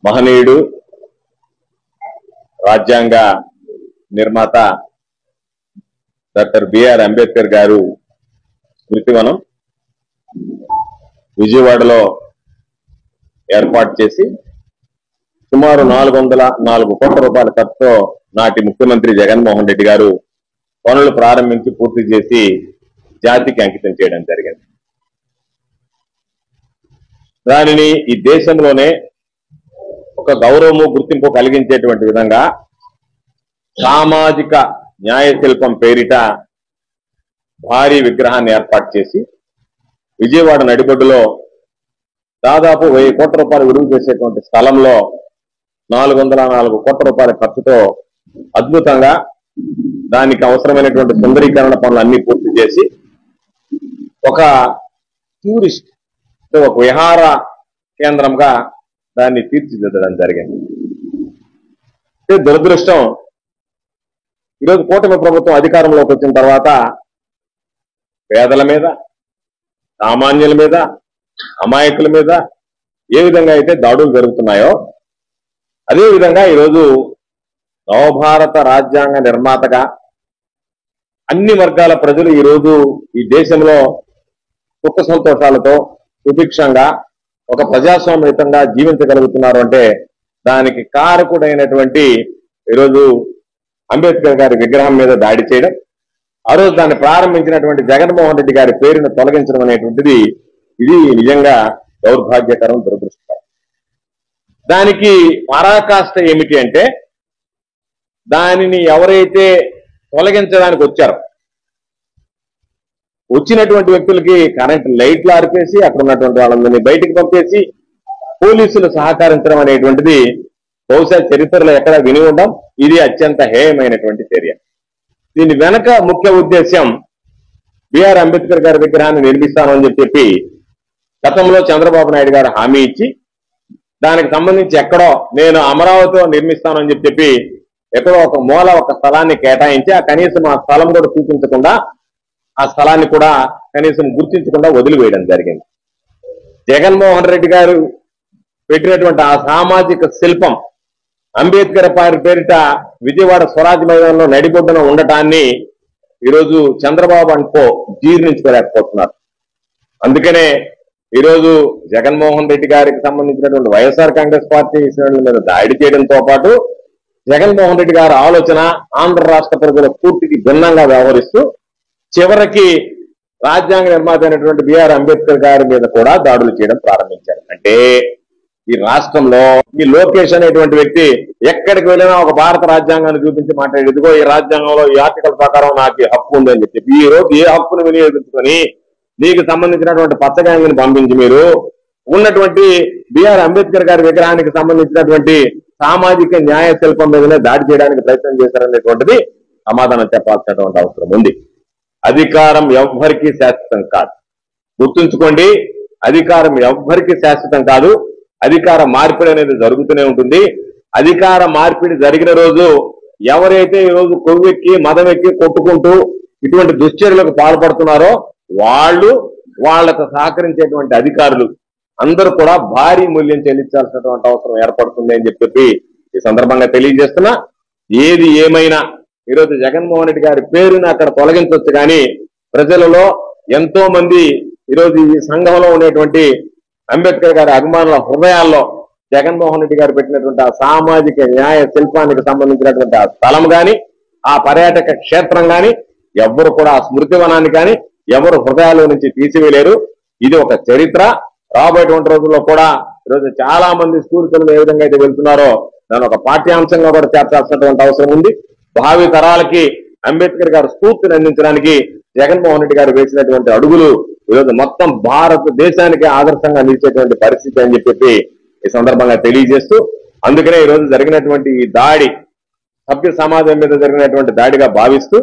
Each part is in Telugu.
మహనీయుడు, రాజ్యాంగ నిర్మాత డాక్టర్ బిఆర్ అంబేద్కర్ గారు స్మృతివనం విజయవాడలో ఏర్పాటు చేసి సుమారు 404 కోట్ల రూపాయల ఖర్చుతో నాటి ముఖ్యమంత్రి జగన్మోహన్ రెడ్డి గారు పనులు ప్రారంభించి పూర్తి చేసి జాతికి అంకితం చేయడం జరిగింది. దానిని ఈ దేశంలోనే ఒక గౌరవము గుర్తింపు కలిగించేటువంటి విధంగా సామాజిక న్యాయ శిల్పం పేరిట భారీ విగ్రహాన్ని ఏర్పాటు చేసి విజయవాడ నడిబొడ్డులో దాదాపు 1000 కోట్ల రూపాయలు విలువ చేసేటువంటి స్థలంలో 404 కోట్ల రూపాయల ఖర్చుతో అద్భుతంగా దానికి అవసరమైనటువంటి సుందరీకరణ పనులు అన్ని పూర్తి చేసి ఒక టూరిస్ట్ ఒక విహార కేంద్రంగా దాన్ని తీర్చిదిద్దడం జరిగింది. దురదృష్టం, ఈరోజు కూటమి ప్రభుత్వం అధికారంలోకి వచ్చిన తర్వాత పేదల మీద, సామాన్యుల మీద, అమాయకుల మీద ఏ విధంగా అయితే దాడులు జరుగుతున్నాయో అదేవిధంగా ఈరోజు నవభారత రాజ్యాంగ నిర్మాతగా అన్ని వర్గాల ప్రజలు ఈరోజు ఈ దేశంలో సుఖ సంతోషాలతో సుభిక్షంగా ఒక ప్రజాస్వామ్యయుతంగా జీవించగలుగుతున్నారు అంటే దానికి కారకుడైనటువంటి ఈరోజు అంబేద్కర్ గారి విగ్రహం మీద దాడి చేయడం, ఆ రోజు దాన్ని ప్రారంభించినటువంటి జగన్మోహన్ రెడ్డి గారి పేరును తొలగించడం అనేటువంటిది ఇది నిజంగా దౌర్భాగ్యకరం, దురదృష్టకరం. దానికి పరాకాష్ట ఏమిటి అంటే దానిని ఎవరైతే తొలగించడానికి వచ్చారో వచ్చినటువంటి వ్యక్తులకి కరెంట్ లైట్లు ఆర్పేసి అక్కడ ఉన్నటువంటి వాళ్ళందరినీ బయటికి పంపేసి పోలీసులు సహకరించడం అనేటువంటిది బహుశా చరిత్రలో ఎక్కడ విని ఉండం. ఇది అత్యంత హేయమైనటువంటి చర్య. దీని వెనక ముఖ్య ఉద్దేశ్యం బిఆర్ అంబేద్కర్ గారి విగ్రహాన్ని నిర్మిస్తానని చెప్పి గతంలో చంద్రబాబు నాయుడు గారు హామీ ఇచ్చి దానికి సంబంధించి ఎక్కడో నేను అమరావతిలో నిర్మిస్తానని చెప్పి ఎక్కడో ఒక మూల ఒక స్థలాన్ని కేటాయించి ఆ కనీసం ఆ స్థలం కూడా చూపించకుండా ఆ స్థలాన్ని కూడా కనీసం గుర్తించకుండా వదిలివేయడం జరిగింది. జగన్మోహన్ రెడ్డి గారు పెట్టినటువంటి ఆ సామాజిక శిల్పం అంబేద్కర్ పేరిట విజయవాడ స్వరాజ్ మైదానంలో నడిబొడ్డున ఉండటాన్ని ఈరోజు చంద్రబాబు అనుకో జీర్ణించుకోలేకపోతున్నారు. అందుకనే ఈరోజు జగన్మోహన్ రెడ్డి గారికి సంబంధించినటువంటి వైఎస్ఆర్ కాంగ్రెస్ పార్టీ శ్రేణుల మీద దాడి చేయడంతో పాటు జగన్మోహన్ రెడ్డి గారి ఆలోచన ఆంధ్ర రాష్ట్ర ప్రజల పూర్తికి భిన్నంగా వ్యవహరిస్తూ చివరికి రాజ్యాంగ నిర్మాత అయినటువంటి బిఆర్ అంబేద్కర్ గారి మీద కూడా దాడులు చేయడం ప్రారంభించారు. అంటే ఈ రాష్ట్రంలో ఈ లోకేష్ అనేటువంటి వ్యక్తి ఎక్కడికి వెళ్ళినా ఒక భారత రాజ్యాంగాన్ని చూపించి మాట్లాడి ఇదిగో ఈ రాజ్యాంగంలో ఈ ఆర్టికల్ ప్రకారం నాకు హక్కు ఉందని చెప్పి ఈ రోజు ఏ హక్కును వినియోగించుకొని నీకు సంబంధించినటువంటి పచ్చగాంగిని పంపించి మీరు ఉన్నటువంటి బిఆర్ అంబేద్కర్ గారి విగ్రహానికి సంబంధించినటువంటి సామాజిక న్యాయ శిల్పం మీదనే దాడి చేయడానికి ప్రయత్నం చేశారనేటువంటిది సమాధానం చెప్పాల్సినటువంటి అవసరం ఉంది. అధికారం ఎవ్వరికీ శాశ్వతం కాదు. గుర్తుంచుకోండి, అధికారం ఎవ్వరికీ శాశ్వతం కాదు. అధికార మార్పిడి అనేది జరుగుతూనే ఉంటుంది. అధికార మార్పిడి జరిగిన రోజు ఎవరైతే ఈరోజు కొవ్వెక్కి మదం ఎక్కి కొట్టుకుంటూ ఇటువంటి దుశ్చర్యలకు పాల్పడుతున్నారో వాళ్లకు సహకరించేటువంటి అధికారులు అందరూ కూడా భారీ మూల్యం చెల్లించాల్సినటువంటి అవసరం ఏర్పడుతుంది అని చెప్పి ఈ సందర్భంగా తెలియజేస్తున్నా. ఏది ఏమైనా ఈరోజు జగన్మోహన్ రెడ్డి గారి పేరుని అక్కడ తొలగించవచ్చు కానీ ప్రజలలో ఎంతో మంది ఈరోజు ఈ సంఘంలో ఉండేటువంటి అంబేద్కర్ గారి అభిమానుల హృదయాల్లో జగన్మోహన్ రెడ్డి గారు పెట్టినటువంటి ఆ సామాజిక న్యాయ శిల్పానికి సంబంధించినటువంటి ఆ స్థలం కానీ ఆ పర్యాటక క్షేత్రం కానీ ఎవరు కూడా ఆ స్మృతివనాన్ని కానీ ఎవరు హృదయాల నుంచి తీసివేయలేరు. ఇది ఒక చరిత్ర. రాబోయేటువంటి రోజుల్లో కూడా ఈరోజు చాలా మంది స్కూల్ పిల్లలు ఏ విధంగా అయితే వెళ్తున్నారో దాని ఒక పాఠ్యాంశంగా కూడా చేర్చాల్సినటువంటి అవసరం ఉంది. భావి తరాలకి అంబేద్కర్ గారు స్ఫూర్తిని అందించడానికి జగన్మోహన్ రెడ్డి గారు వేసినటువంటి అడుగులు ఈరోజు మొత్తం భారతదేశానికి ఆదర్శంగా నిలిచేటువంటి పరిస్థితి అని చెప్పి ఈ సందర్భంగా తెలియజేస్తూ అందుకనే ఈరోజు జరిగినటువంటి ఈ దాడి సభ్య సమాజం మీద జరిగినటువంటి దాడిగా భావిస్తూ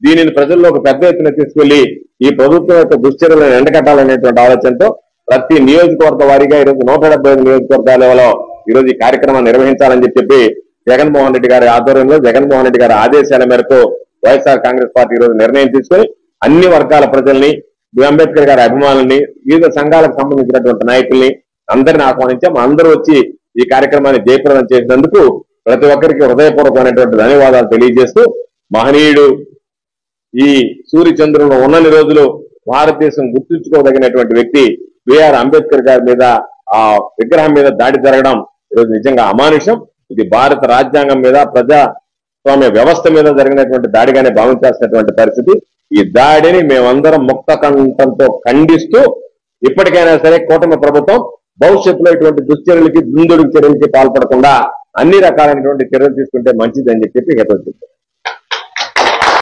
దీనిని ప్రజల్లోకి పెద్ద ఎత్తున తీసుకెళ్లి ఈ ప్రభుత్వం యొక్క దుశ్చర్యలను ఎండకట్టాలనేటువంటి ఆలోచనతో ప్రతి నియోజకవర్గ వారీగా ఈరోజు 175 నియోజకవర్గాలలో ఈరోజు ఈ కార్యక్రమాన్ని నిర్వహించాలని చెప్పి జగన్మోహన్ రెడ్డి గారి ఆధ్వర్యంలో జగన్మోహన్ రెడ్డి గారి ఆదేశాల మేరకు వైఎస్ఆర్ కాంగ్రెస్ పార్టీ ఈరోజు నిర్ణయం తీసుకొని అన్ని వర్గాల ప్రజల్ని అంబేద్కర్ గారి అభిమానుల్ని వివిధ సంఘాలకు సంబంధించినటువంటి నాయకుల్ని అందరిని ఆహ్వానించాం. అందరూ వచ్చి ఈ కార్యక్రమాన్ని జయప్రదం చేసినందుకు ప్రతి ఒక్కరికి హృదయపూర్వకమైనటువంటి ధన్యవాదాలు తెలియజేస్తూ, మహనీయుడు ఈ సూర్యచంద్రులను ఉన్నన్ని రోజులు భారతదేశం గుర్తుంచుకోదగినటువంటి వ్యక్తి బిఆర్ అంబేద్కర్ గారి మీద, ఆ విగ్రహం మీద దాడి జరగడం ఈరోజు నిజంగా అమానుషం. ఇది భారత రాజ్యాంగం మీద, ప్రజాస్వామ్య వ్యవస్థ మీద జరిగినటువంటి దాడిగానే భావించాల్సినటువంటి పరిస్థితి. ఈ దాడిని మేమందరం ముక్త కంఠంతో ఖండిస్తూ, ఇప్పటికైనా సరే కూటమి ప్రభుత్వం భవిష్యత్తులో ఇటువంటి దుశ్చర్యలకి, దుందుడుకు చర్యలకి పాల్పడకుండా అన్ని రకాలైనటువంటి చర్యలు తీసుకుంటే మంచిదని చెప్పి హితవు చెప్తారు.